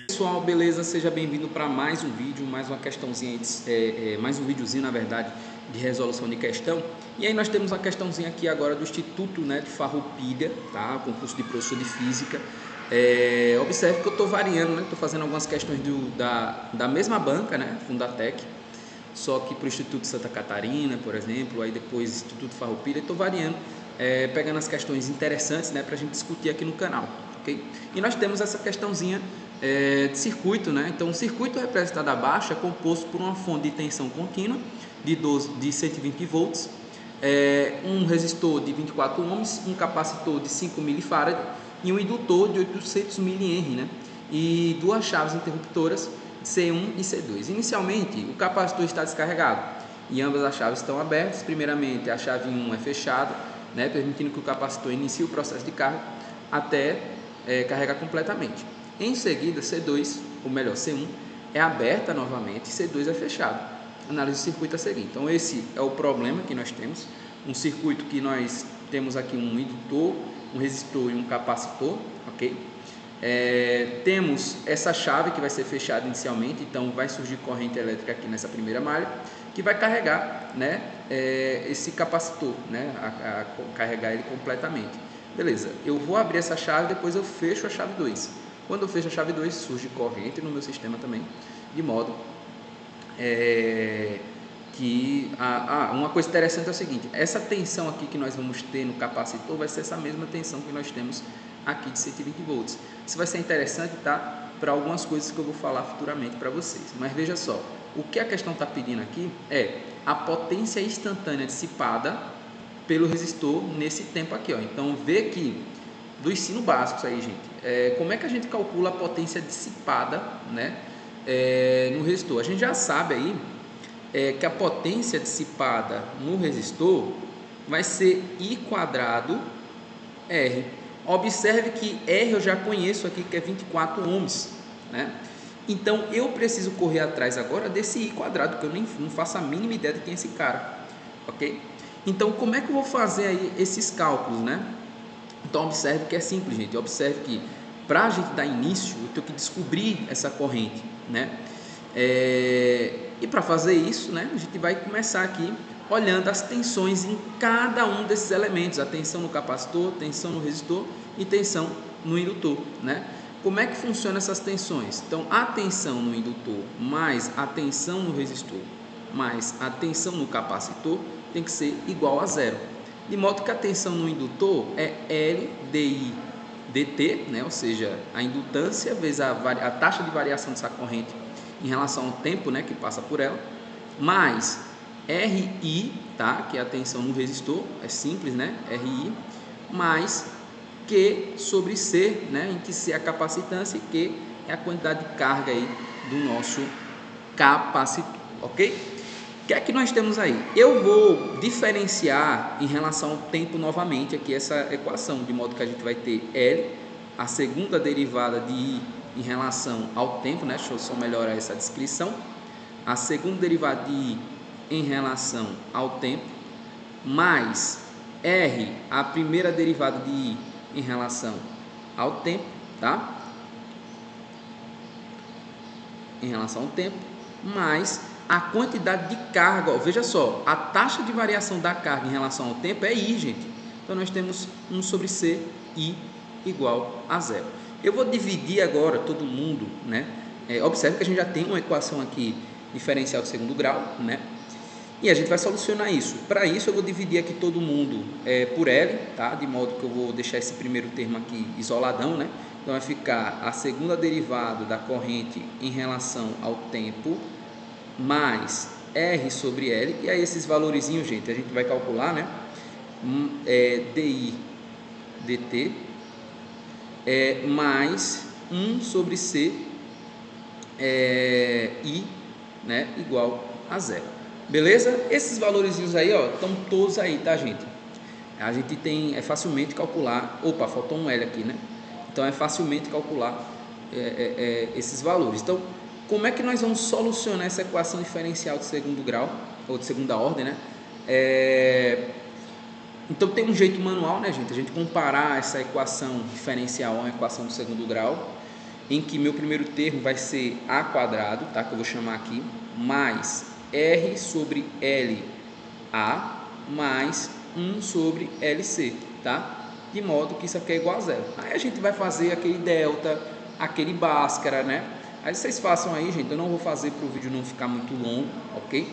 Pessoal, beleza? Seja bem-vindo para mais um vídeo, mais uma questãozinha, mais um videozinho, na verdade, de resolução de questão. E aí nós temos uma questãozinha aqui agora do Instituto, né, de Farroupilha, tá? Concurso de professor de física. Observe que eu estou variando, né? Estou fazendo algumas questões da mesma banca, né? Fundatec, só que para o Instituto de Santa Catarina, por exemplo, aí depois Instituto Farroupilha. Estou variando, pegando as questões interessantes, né, para a gente discutir aqui no canal, ok? E nós temos essa questãozinha de circuito, né? Então, o circuito representado abaixo é composto por uma fonte de tensão contínua de 120 volts, um resistor de 24 ohms, um capacitor de 5 milifarad e um indutor de 800 mH, né? E duas chaves interruptoras C1 e C2. Inicialmente, o capacitor está descarregado e ambas as chaves estão abertas. Primeiramente, a chave 1 é fechada, né, permitindo que o capacitor inicie o processo de carga até carregar completamente. Em seguida, C2, ou melhor, C1 é aberta novamente e C2 é fechado. Análise do circuito a seguir. Então, esse é o problema que nós temos. Um circuito que nós temos aqui um indutor, um resistor e um capacitor, ok? Temos essa chave que vai ser fechada inicialmente, então vai surgir corrente elétrica aqui nessa primeira malha, que vai carregar, né, esse capacitor, né, a carregar ele completamente. Beleza, eu vou abrir essa chave, depois eu fecho a chave 2. Quando eu fecho a chave 2, surge corrente no meu sistema também, de modo que uma coisa interessante é o seguinte: essa tensão aqui que nós vamos ter no capacitor vai ser essa mesma tensão que nós temos aqui de 120 volts. Isso vai ser interessante, tá? Para algumas coisas que eu vou falar futuramente para vocês. Mas veja só, o que a questão está pedindo aqui é a potência instantânea dissipada pelo resistor nesse tempo aqui, ó. Então vê que do ensino básico isso aí, gente. Como é que a gente calcula a potência dissipada, né, no resistor? A gente já sabe aí que a potência dissipada no resistor vai ser I quadrado R. Observe que R eu já conheço aqui, que é 24 ohms, né? Então eu preciso correr atrás agora desse I quadrado, que eu não faço a mínima ideia de quem é esse cara, ok? Então como é que eu vou fazer aí esses cálculos, né? Então observe que é simples, gente. Observe que para a gente dar início, eu tenho que descobrir essa corrente, né? E para fazer isso, né, a gente vai começar aqui olhando as tensões em cada um desses elementos: a tensão no capacitor, tensão no resistor e tensão no indutor, né? Como é que funcionam essas tensões? Então, a tensão no indutor mais a tensão no resistor mais a tensão no capacitor tem que ser igual a zero. De modo que a tensão no indutor é L dI dt, né? Ou seja, a indutância vezes a taxa de variação dessa corrente em relação ao tempo, né, que passa por ela, mais RI, tá, que é a tensão no resistor, é simples, né, RI, mais Q sobre C, né, em que C é a capacitância e Q é a quantidade de carga aí do nosso capacitor, ok? O que é que nós temos aí? Eu vou diferenciar em relação ao tempo novamente aqui essa equação, de modo que a gente vai ter L, a segunda derivada de I em relação ao tempo, né? Deixa eu só melhorar essa descrição. A segunda derivada de I em relação ao tempo, mais R, a primeira derivada de I em relação ao tempo, tá? Em relação ao tempo, mais a quantidade de carga, ó, veja só, a taxa de variação da carga em relação ao tempo é I, gente. Então nós temos 1 sobre C, I igual a zero. Eu vou dividir agora todo mundo, né? Observe que a gente já tem uma equação aqui diferencial de segundo grau, né? E a gente vai solucionar isso. Para isso eu vou dividir aqui todo mundo por L, tá? De modo que eu vou deixar esse primeiro termo aqui isoladão, né? Então vai ficar a segunda derivada da corrente em relação ao tempo mais R sobre L, e aí esses valorizinhos, gente, a gente vai calcular, né? DI dt mais 1 sobre C I, né, igual a zero. Beleza? Esses valorizinhos aí, ó, estão todos aí, tá, gente? A gente tem, facilmente calcular. Opa, faltou um L aqui, né? Então é facilmente calcular esses valores. Então, como é que nós vamos solucionar essa equação diferencial de segundo grau, ou de segunda ordem, né? Então tem um jeito manual, né, gente? A gente comparar essa equação diferencial a uma equação do segundo grau, em que meu primeiro termo vai ser a quadrado, tá? Que eu vou chamar aqui, mais r sobre LA mais 1 sobre LC, tá? De modo que isso aqui é igual a zero. Aí a gente vai fazer aquele delta, aquele Bhaskara, né? Aí vocês façam aí, gente. Eu não vou fazer para o vídeo não ficar muito longo, ok?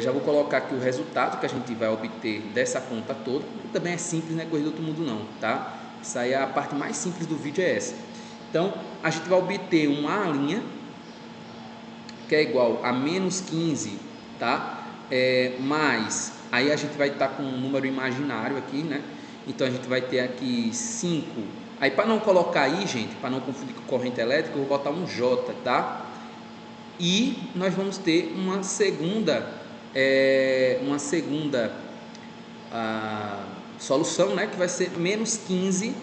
Já vou colocar aqui o resultado que a gente vai obter dessa conta toda. Também é simples, não é coisa do outro mundo não, tá? Isso aí, a parte mais simples do vídeo é essa. Então, a gente vai obter uma linha que é igual a menos 15, tá? Mais, aí a gente vai estar com um número imaginário aqui, né? Então, a gente vai ter aqui 5. Aí, para não colocar aí, gente, para não confundir com corrente elétrica, eu vou botar um J, tá? E nós vamos ter uma segunda solução, né? Que vai ser menos 15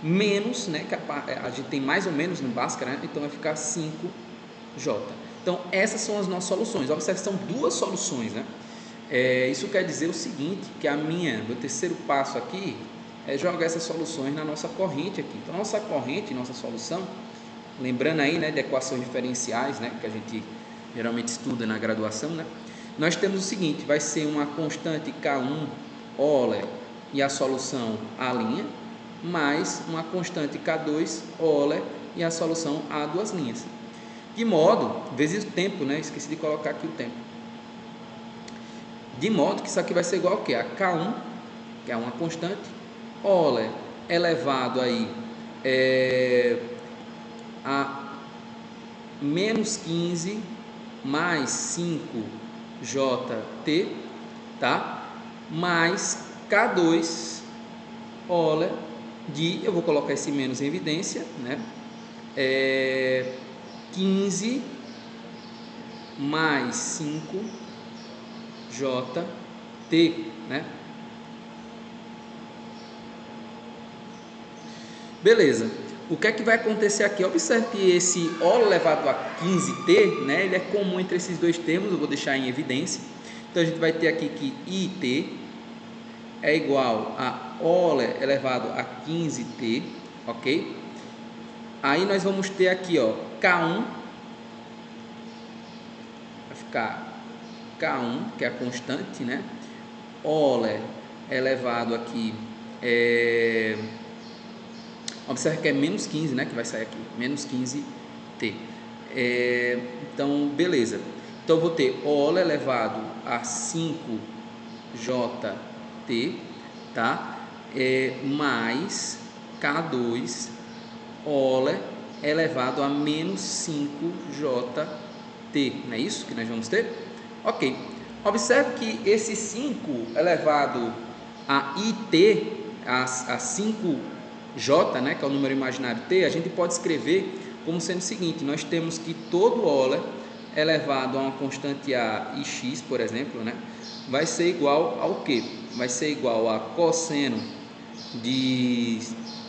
menos, né? Que a gente tem mais ou menos no Bhaskara, né? Então, vai ficar 5J. Então, essas são as nossas soluções. Observe que são duas soluções, né? Isso quer dizer o seguinte, que meu terceiro passo aqui é jogar essas soluções na nossa corrente aqui. Então, nossa corrente, nossa solução, lembrando aí, né, de equações diferenciais, né, que a gente geralmente estuda na graduação, né? Nós temos o seguinte, vai ser uma constante K1 Euler e a solução A', mais uma constante K2 Euler e a solução A duas linhas. De modo, vezes o tempo, né? Esqueci de colocar aqui o tempo. De modo que isso aqui vai ser igual ao quê? A K1, que é uma constante, Euler elevado aí a menos 15 mais 5JT, tá? Mais K2 Euler de, eu vou colocar esse menos em evidência, né? 15 mais 5JT, né? Beleza. O que é que vai acontecer aqui? Observe que esse O elevado a 15t, né, ele é comum entre esses dois termos, eu vou deixar em evidência. Então, a gente vai ter aqui que IT é igual a O elevado a 15t, ok? Aí, nós vamos ter aqui, ó, K1, vai ficar K1, que é a constante, né? Euler elevado aqui, observe que é menos 15, né? Que vai sair aqui, menos 15t. Então, beleza. Então, eu vou ter Euler elevado a 5JT, tá? Mais K2 Euler elevado a menos 5JT, não é isso que nós vamos ter? Ok. Observe que esse 5 elevado a IT, a 5J, né, que é o número imaginário T, a gente pode escrever como sendo o seguinte: nós temos que todo Euler elevado a uma constante A e x, por exemplo, né, vai ser igual ao quê? Vai ser igual a cosseno de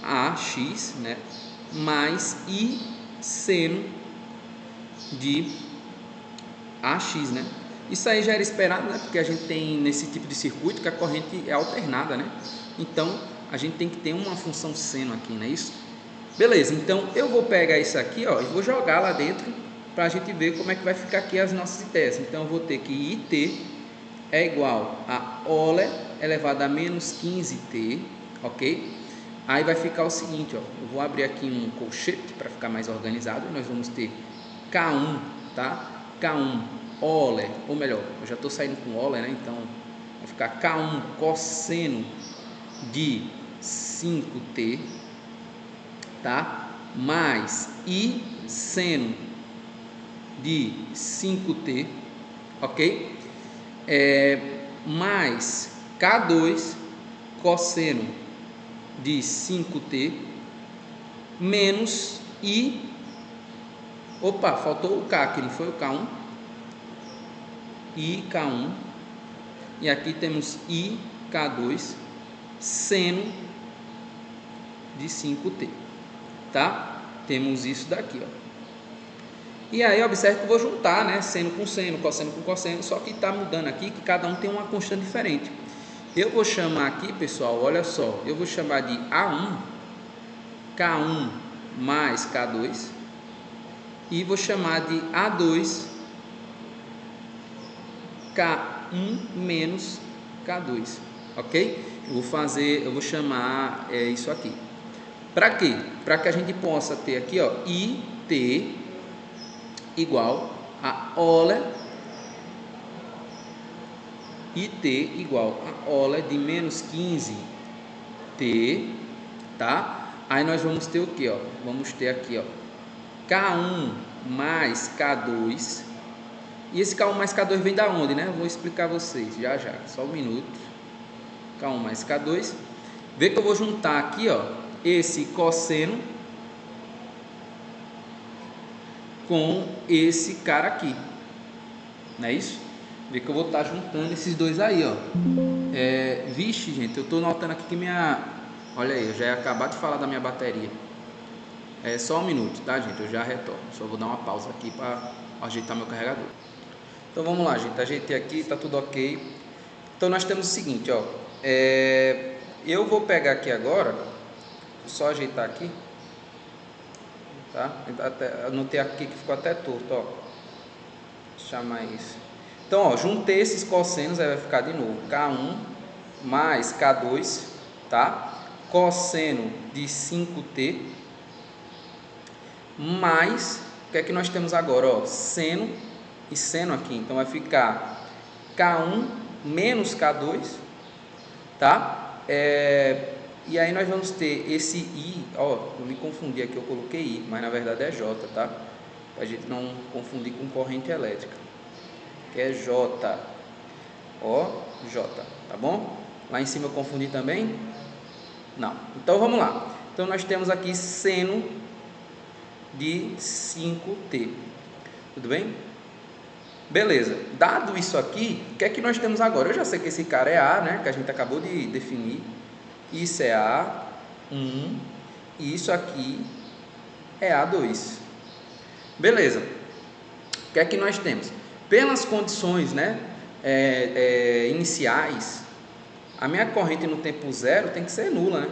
AX, né, mais I seno de AX, né? Isso aí já era esperado, né? Porque a gente tem nesse tipo de circuito que a corrente é alternada, né? Então, a gente tem que ter uma função seno aqui, não é isso? Beleza, então eu vou pegar isso aqui, ó, e vou jogar lá dentro para a gente ver como é que vai ficar aqui as nossas ideias. Então, eu vou ter que IT é igual a Euler elevado a menos 15t, ok? Aí vai ficar o seguinte, ó, eu vou abrir aqui um colchete para ficar mais organizado. Nós vamos ter K1, tá? K1 Euler, ou melhor, eu já estou saindo com Euler, né? Então vai ficar K1 cosseno de 5t, tá? Mais I seno de 5t, ok? Mais K2 cosseno de 5t menos I, opa, faltou o K aqui, não foi o K1? I K1, e aqui temos I K2 seno de 5t, tá? Temos isso daqui, ó. E aí, observe que eu vou juntar, né? Seno com seno, cosseno com cosseno, só que está mudando aqui que cada um tem uma constante diferente. eu vou chamar aqui, pessoal, olha só, eu vou chamar de A1, K1 mais K2, e vou chamar de A2, K1 menos K2, ok? Eu vou chamar isso aqui. Para quê? Para que a gente possa ter aqui, ó, IT igual a OLE, IT igual a OLE de menos 15T, tá? Aí nós vamos ter o que, ó? Vamos ter aqui, ó, K1 mais K2. E esse K1 mais K2 vem da onde, né? Eu vou explicar a vocês já, só um minuto. K1 mais K2. Vê que eu vou juntar aqui, ó, esse cosseno com esse cara aqui, não é isso? Vê que eu vou estar juntando esses dois aí, ó. Vixe, gente, eu tô notando aqui que minha... Olha aí, eu já ia acabar de falar da minha bateria. É só um minuto, tá, gente? Eu já retorno. Só vou dar uma pausa aqui para ajeitar meu carregador. Então vamos lá, gente. Ajeitei aqui, tá tudo ok. Então nós temos o seguinte, ó. Eu vou pegar aqui agora, só ajeitar aqui, tá? Anotei aqui que ficou até torto, ó. Vou chamar isso. Então, ó, juntei esses cossenos, aí vai ficar de novo K1 mais K2, tá? Cosseno de 5T mais, o que é que nós temos agora, ó? Seno e seno aqui, então vai ficar K1 menos K2, tá? E aí nós vamos ter esse I, ó, eu me confundi aqui, eu coloquei I, mas na verdade é J, tá? Pra gente não confundir com corrente elétrica, que é J, ó, J, tá bom? Lá em cima eu confundi também? Não. Então vamos lá. Então nós temos aqui seno de 5T, tudo bem? Beleza, dado isso aqui, o que é que nós temos agora? Eu já sei que esse cara é A, né, que a gente acabou de definir. Isso é A1 e isso aqui é A2. Beleza, o que é que nós temos? Pelas condições, né, iniciais, a minha corrente no tempo zero tem que ser nula, né?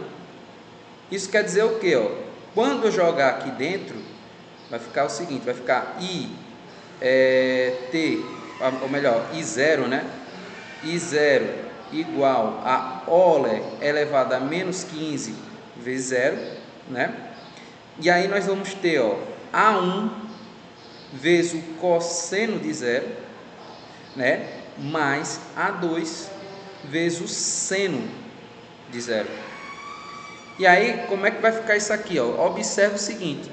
Isso quer dizer o quê? Ó? Quando eu jogar aqui dentro, vai ficar o seguinte, vai ficar T, ou melhor, I0, né? I0 igual a OLE elevado a menos 15 vezes 0, né? E aí nós vamos ter, ó, A1 vezes o cosseno de 0, né? Mais A2 vezes o seno de 0. E aí, como é que vai ficar isso aqui, ó? Observe o seguinte,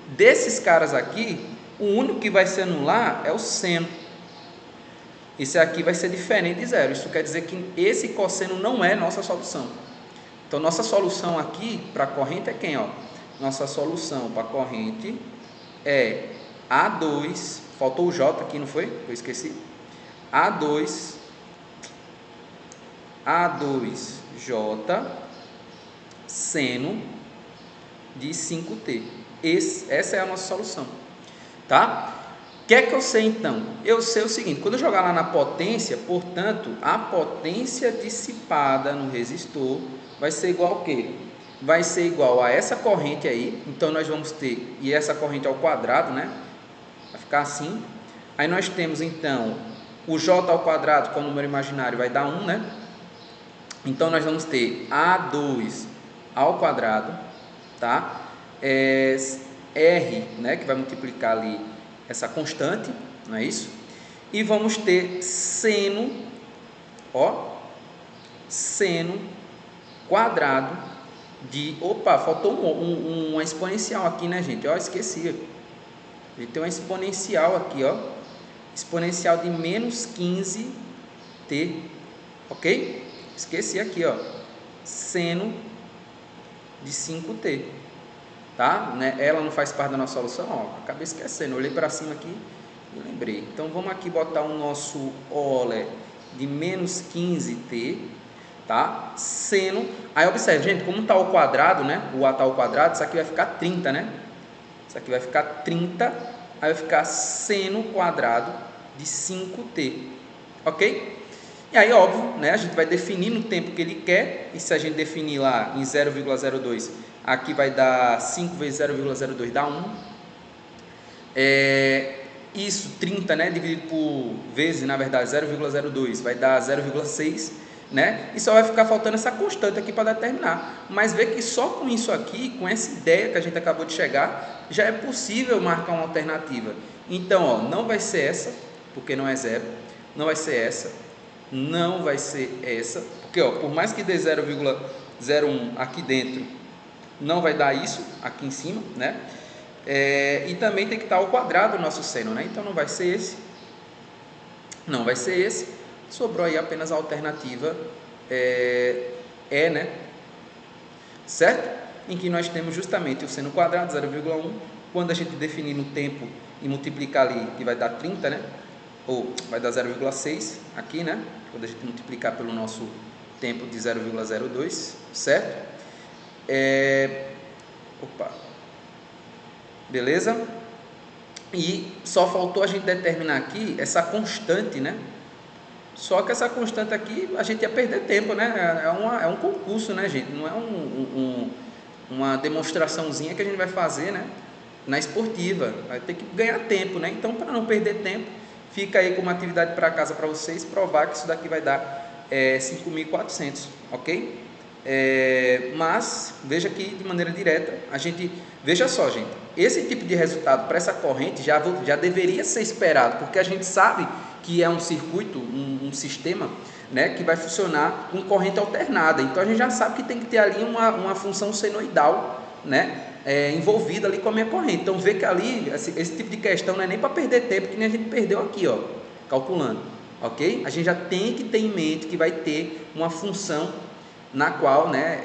desses caras aqui, o único que vai se anular é o seno. Esse aqui vai ser diferente de 0. Isso quer dizer que esse cosseno não é nossa solução. Então, nossa solução aqui para a corrente é quem, ó? Nossa solução para a corrente é A2, faltou o J aqui, não foi? Eu esqueci. A2J seno de 5T. Essa é a nossa solução, tá? O que é que eu sei então? Eu sei o seguinte, quando eu jogar lá na potência, portanto, a potência dissipada no resistor vai ser igual ao quê? Vai ser igual a essa corrente aí, então nós vamos ter, e essa corrente ao quadrado, né? Vai ficar assim. Aí nós temos então o J ao quadrado, que é o número imaginário, vai dar 1, né? Então nós vamos ter A2 ao quadrado, tá? R, né, que vai multiplicar ali essa constante, não é isso? E vamos ter seno, ó, seno quadrado de... Opa, faltou uma exponencial aqui, né, gente? Ó, esqueci. A gente tem uma exponencial aqui, ó. Exponencial de menos 15t, ok? Esqueci aqui, ó. Seno de 5t. Tá? Né? Ela não faz parte da nossa solução, ó, acabei esquecendo, eu olhei para cima aqui e lembrei. Então vamos aqui botar o nosso OLE de menos 15t, tá? Seno, aí observe, gente, como está ao quadrado, né? O A está ao quadrado, isso aqui vai ficar 30, né? Isso aqui vai ficar 30, aí vai ficar seno quadrado de 5t, ok? E aí, óbvio, né, a gente vai definir no tempo que ele quer, e se a gente definir lá em 0,02, aqui vai dar 5 vezes 0,02 dá 1. Isso, 30, né, dividido por vezes, na verdade, 0,02 vai dar 0,6, né? E só vai ficar faltando essa constante aqui para determinar. Mas vê que só com isso aqui, com essa ideia que a gente acabou de chegar, já é possível marcar uma alternativa. Então, ó, não vai ser essa, porque não é zero, não vai ser essa, não vai ser essa, porque ó, por mais que dê 0,01 aqui dentro, não vai dar isso aqui em cima, né? E também tem que estar ao quadrado o nosso seno, né? Então não vai ser esse, não vai ser esse. Sobrou aí apenas a alternativa né? Certo? Em que nós temos justamente o seno quadrado, 0,1. Quando a gente definir no tempo e multiplicar ali, que vai dar 30, né? Ou vai dar 0,6 aqui, né? Quando a gente multiplicar pelo nosso tempo de 0,02, certo? Beleza? E só faltou a gente determinar aqui essa constante, né? Só que essa constante aqui a gente ia perder tempo, né? É um concurso, né, gente? Não é uma demonstraçãozinha que a gente vai fazer, né? Na esportiva, vai ter que ganhar tempo, né? Então, para não perder tempo, fica aí como atividade para casa para vocês provar que isso daqui vai dar 5.400, ok? Mas veja que de maneira direta a gente, veja só, gente, esse tipo de resultado para essa corrente já deveria ser esperado, porque a gente sabe que é um circuito, um sistema, né, que vai funcionar com corrente alternada. Então a gente já sabe que tem que ter ali uma função senoidal, né, envolvida ali com a minha corrente. Então vê que ali esse tipo de questão não é nem para perder tempo, que nem a gente perdeu aqui, ó, calculando, ok? A gente já tem que ter em mente que vai ter uma função na qual, né,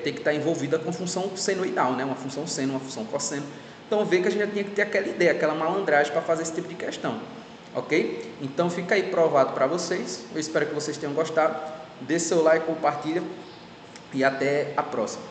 tem que estar envolvida com função senoidal, né, uma função seno, uma função cosseno. Então vê que a gente já tinha que ter aquela ideia, aquela malandragem para fazer esse tipo de questão, ok? Então fica aí provado para vocês. Eu espero que vocês tenham gostado. Dê seu like, compartilha e até a próxima.